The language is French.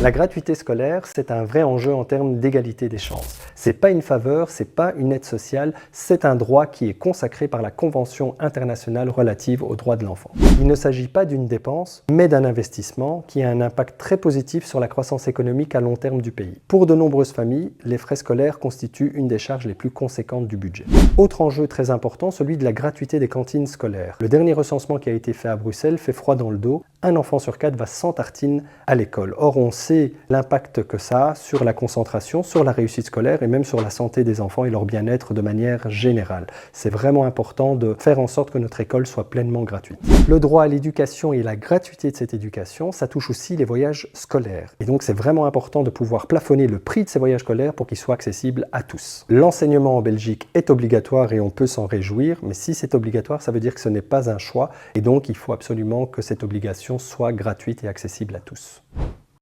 La gratuité scolaire, c'est un vrai enjeu en termes d'égalité des chances. C'est pas une faveur, c'est pas une aide sociale, c'est un droit qui est consacré par la Convention internationale relative aux droits de l'enfant. Il ne s'agit pas d'une dépense, mais d'un investissement qui a un impact très positif sur la croissance économique à long terme du pays. Pour de nombreuses familles, les frais scolaires constituent une des charges les plus conséquentes du budget. Autre enjeu très important, celui de la gratuité des cantines scolaires. Le dernier recensement qui a été fait à Bruxelles fait froid dans le dos. Un enfant sur 4 va sans tartine à l'école. Or, on sait l'impact que ça a sur la concentration, sur la réussite scolaire et même sur la santé des enfants et leur bien-être de manière générale. C'est vraiment important de faire en sorte que notre école soit pleinement gratuite. Le droit à l'éducation et la gratuité de cette éducation, ça touche aussi les voyages scolaires. Et donc, c'est vraiment important de pouvoir plafonner le prix de ces voyages scolaires pour qu'ils soient accessibles à tous. L'enseignement en Belgique est obligatoire et on peut s'en réjouir, mais si c'est obligatoire, ça veut dire que ce n'est pas un choix et donc il faut absolument que cette obligation soit gratuite et accessible à tous.